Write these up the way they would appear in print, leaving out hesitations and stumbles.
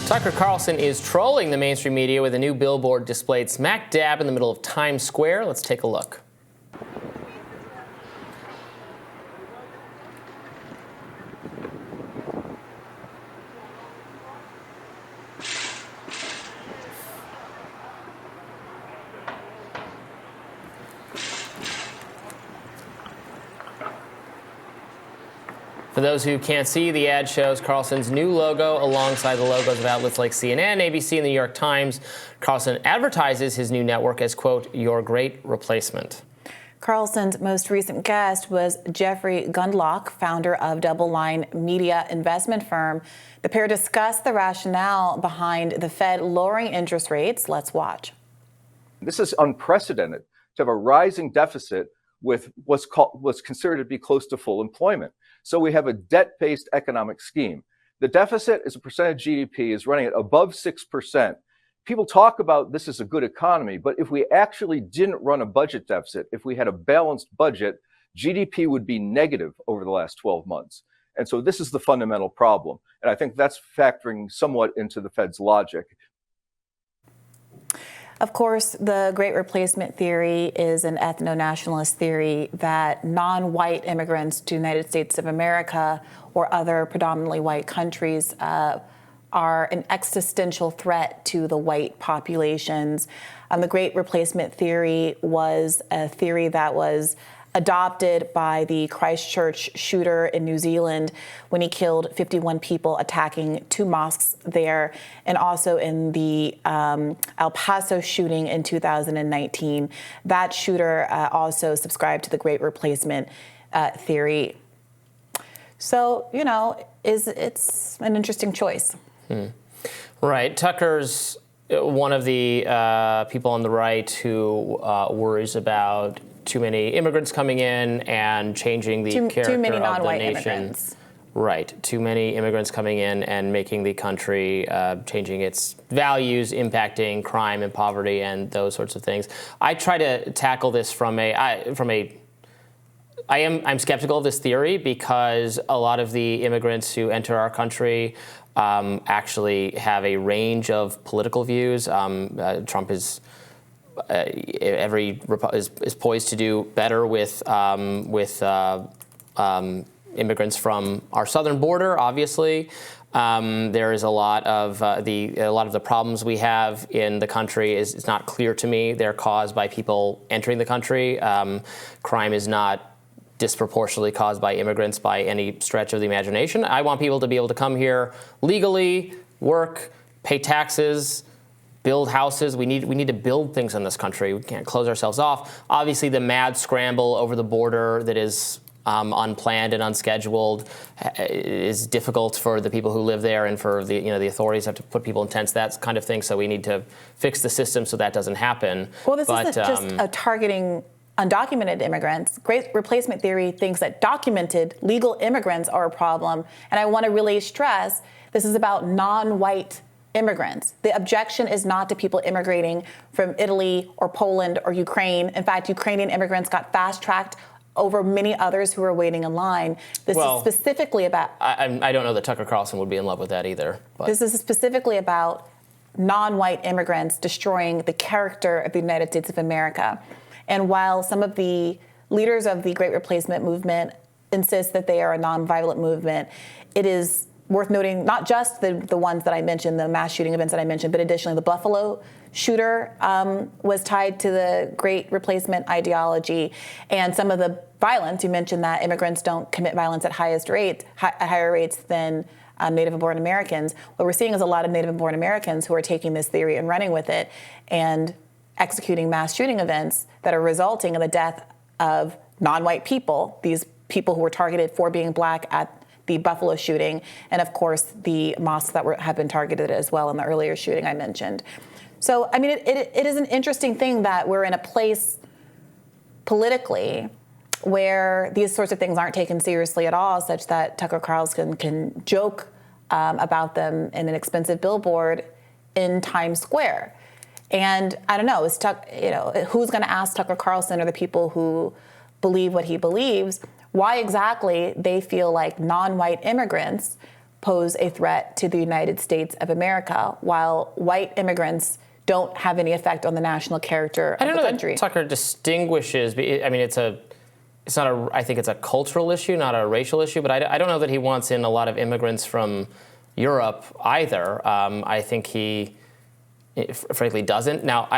Tucker Carlson is trolling the mainstream media with a new billboard displayed smack dab in the middle of Times Square. Let's take a look. For those who can't see, the ad shows Carlson's new logo alongside the logos of outlets like CNN, ABC, and the New York Times. Carlson advertises his new network as, quote, your great replacement. Carlson's most recent guest was Jeffrey Gundlach, founder of Double Line Media investment firm. The pair discussed the rationale behind the Fed lowering interest rates. Let's watch. This is unprecedented to have a rising deficit with what's considered to be close to full employment. So we have a debt-based economic scheme. The deficit as a percent of GDP is running at above 6%. People talk about this is a good economy, but if we actually didn't run a budget deficit, if we had a balanced budget, GDP would be negative over the last 12 months. And so this is the fundamental problem. And I think that's factoring somewhat into the Fed's logic. Of course, the Great Replacement theory is an ethno-nationalist theory that non-white immigrants to the United States of America or other predominantly white countries are an existential threat to the white populations. The Great Replacement theory was a theory that was adopted by the Christchurch shooter in New Zealand when he killed 51 people attacking two mosques there, and also in the El Paso shooting in 2019. That shooter also subscribed to the Great Replacement theory. So, you know, it's an interesting choice. Right. Tucker's one of the people on the right who worries about too many immigrants coming in and changing the character too many of non-white the nation. Immigrants. Right. Too many immigrants coming in and making the country, changing its values, impacting crime and poverty and those sorts of things. I try to tackle this I'm skeptical of this theory because a lot of the immigrants who enter our country actually have a range of political views. Trump is poised to do better with immigrants from our southern border. Obviously, there is a lot of the problems we have in the country is not clear to me. They're caused by people entering the country. Crime is not disproportionately caused by immigrants by any stretch of the imagination. I want people to be able to come here legally, work, pay taxes, build houses. We need to build things in this country. We can't close ourselves off. Obviously, the mad scramble over the border that is unplanned and unscheduled is difficult for the people who live there, and for the authorities have to put people in tents, that kind of thing. So we need to fix the system so that doesn't happen. Well, this isn't just a targeting undocumented immigrants. Great Replacement theory thinks that documented legal immigrants are a problem. And I want to really stress this is about non-white immigrants. The objection is not to people immigrating from Italy or Poland or Ukraine. In fact, Ukrainian immigrants got fast-tracked over many others who were waiting in line. This is specifically about... I don't know that Tucker Carlson would be in love with that either. But. This is specifically about non-white immigrants destroying the character of the United States of America. And while some of the leaders of the Great Replacement movement insist that they are a nonviolent movement, it is worth noting not just the ones that I mentioned, the mass shooting events that I mentioned, but additionally the Buffalo shooter was tied to the Great Replacement ideology. And some of the violence, you mentioned that immigrants don't commit violence at higher rates than Native-born Americans. What we're seeing is a lot of Native-born Americans who are taking this theory and running with it and executing mass shooting events that are resulting in the death of non-white people, these people who were targeted for being black at the Buffalo shooting, and of course the mosques that have been targeted as well in the earlier shooting I mentioned. So, I mean, it is an interesting thing that we're in a place politically where these sorts of things aren't taken seriously at all, such that Tucker Carlson can joke about them in an expensive billboard in Times Square. And I don't know, who's going to ask Tucker Carlson or the people who believe what he believes why exactly they feel like non-white immigrants pose a threat to the United States of America, while white immigrants don't have any effect on the national character of the country. I don't know that Tucker distinguishes. I mean, I think it's a cultural issue, not a racial issue. But I don't know that he wants in a lot of immigrants from Europe either. I think he, frankly, doesn't. Now,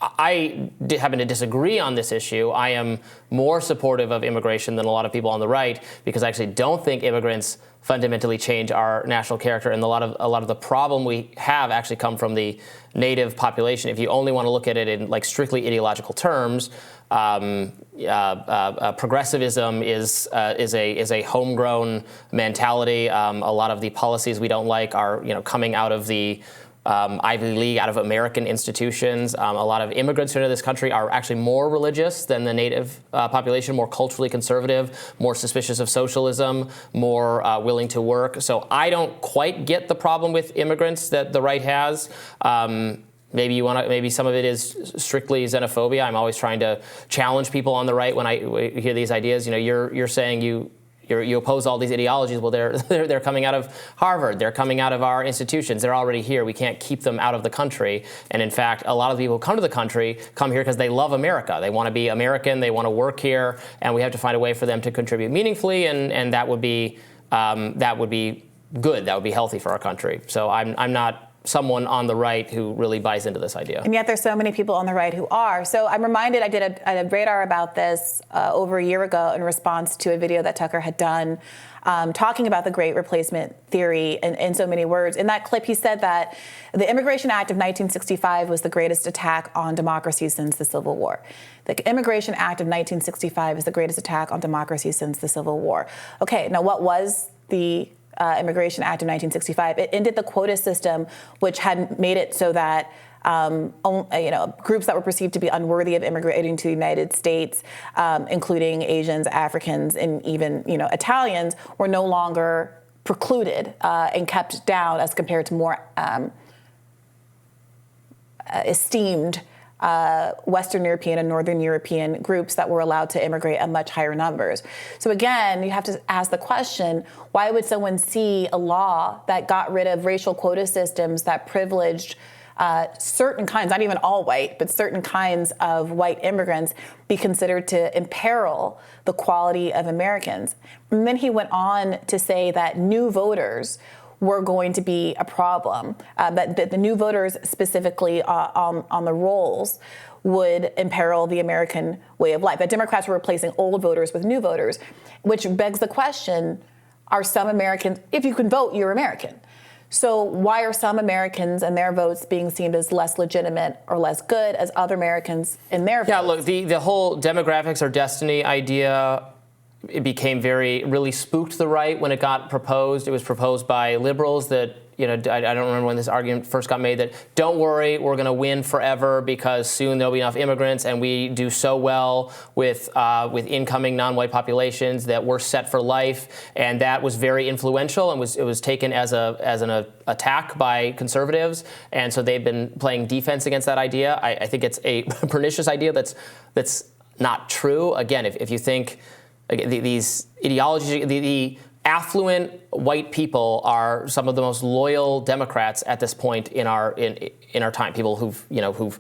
I happen to disagree on this issue. I am more supportive of immigration than a lot of people on the right, because I actually don't think immigrants fundamentally change our national character, and a lot of the problem we have actually come from the native population. If you only want to look at it in like strictly ideological terms, progressivism is a homegrown mentality. A lot of the policies we don't like are coming out of the Ivy League, out of American institutions. A lot of immigrants into this country are actually more religious than the native population, more culturally conservative, more suspicious of socialism, more willing to work. So I don't quite get the problem with immigrants that the right has. Maybe some of it is strictly xenophobia. I'm always trying to challenge people on the right when I hear these ideas. You're saying you oppose all these ideologies. Well, they're coming out of Harvard. They're coming out of our institutions. They're already here. We can't keep them out of the country. And in fact, a lot of people who come to the country come here because they love America. They want to be American. They want to work here. And we have to find a way for them to contribute meaningfully. And that would be good. That would be healthy for our country. So I'm not someone on the right who really buys into this idea. And yet there's so many people on the right who are. So I'm reminded, I did a radar about this over a year ago in response to a video that Tucker had done talking about the Great Replacement theory in so many words. In that clip, he said that the Immigration Act of 1965 was the greatest attack on democracy since the Civil War. The Immigration Act of 1965 is the greatest attack on democracy since the Civil War. Okay, now what was the Immigration Act of 1965? It ended the quota system, which had made it so that groups that were perceived to be unworthy of immigrating to the United States, including Asians, Africans, and even Italians, were no longer precluded and kept down as compared to more esteemed Western European and Northern European groups that were allowed to immigrate at much higher numbers. So again, you have to ask the question, why would someone see a law that got rid of racial quota systems that privileged certain kinds, not even all white, but certain kinds of white immigrants, be considered to imperil the quality of Americans? And then he went on to say that new voters were going to be a problem, that the new voters specifically on the rolls would imperil the American way of life, that Democrats were replacing old voters with new voters, which begs the question, are some Americans, if you can vote, you're American. So why are some Americans and their votes being seen as less legitimate or less good as other Americans in their votes? Yeah, look, the whole demographics or destiny idea, it became really spooked the right when it got proposed. It was proposed by liberals that, I don't remember when this argument first got made, that don't worry, we're going to win forever because soon there'll be enough immigrants and we do so well with incoming non-white populations that we're set for life. And that was very influential and it was taken as an attack by conservatives. And so they've been playing defense against that idea. I think it's a pernicious idea that's not true. Again, if you think these ideologies, the affluent white people are some of the most loyal Democrats at this point in our time. People who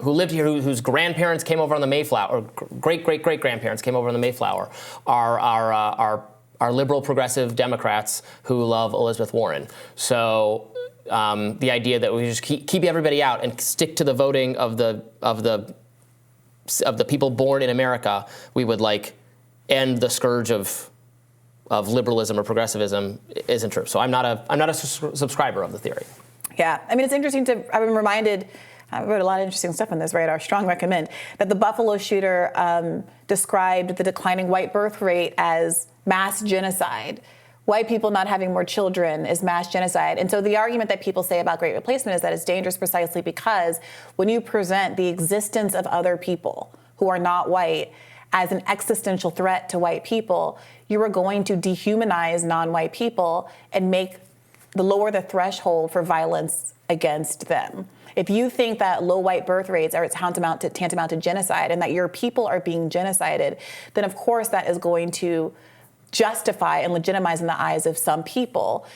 lived here, whose grandparents came over on the Mayflower, or great grandparents came over on the Mayflower, are liberal progressive Democrats who love Elizabeth Warren. So the idea that we just keep everybody out and stick to the voting of the people born in America, we would end the scourge of liberalism or progressivism, isn't true. So I'm not a subscriber of the theory. Yeah, I mean, it's interesting I've been reminded, I wrote a lot of interesting stuff on this radar, strong recommend, that the Buffalo shooter described the declining white birth rate as mass genocide. White people not having more children is mass genocide. And so the argument that people say about Great Replacement is that it's dangerous precisely because when you present the existence of other people who are not white as an existential threat to white people, you are going to dehumanize non-white people and lower the threshold for violence against them. If you think that low white birth rates are tantamount to genocide and that your people are being genocided, then of course that is going to justify and legitimize in the eyes of some people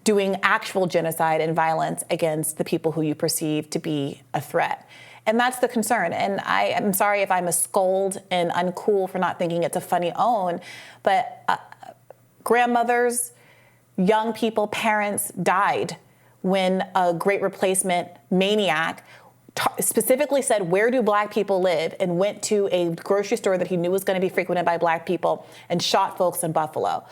doing actual genocide and violence against the people who you perceive to be a threat. And that's the concern. And I am sorry if I'm a scold and uncool for not thinking it's a funny own, but grandmothers, young people, parents died when a Great Replacement maniac specifically said, where do black people live? And went to a grocery store that he knew was going to be frequented by black people and shot folks in Buffalo.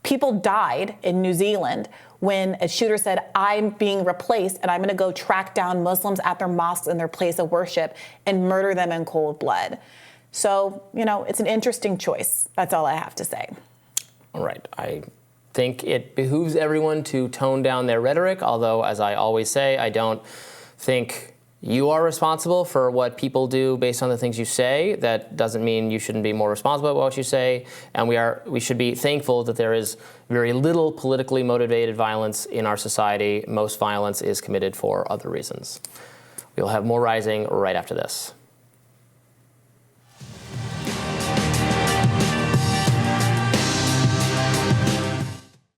People died in New Zealand when a shooter said, I'm being replaced and I'm going to go track down Muslims at their mosques and their place of worship and murder them in cold blood. So, you know, it's an interesting choice. That's all I have to say. All right. I think it behooves everyone to tone down their rhetoric, although, as I always say, I don't think you are responsible for what people do based on the things you say. That doesn't mean you shouldn't be more responsible about what you say. And we should be thankful that there is very little politically motivated violence in our society. Most violence is committed for other reasons. We'll have more Rising right after this.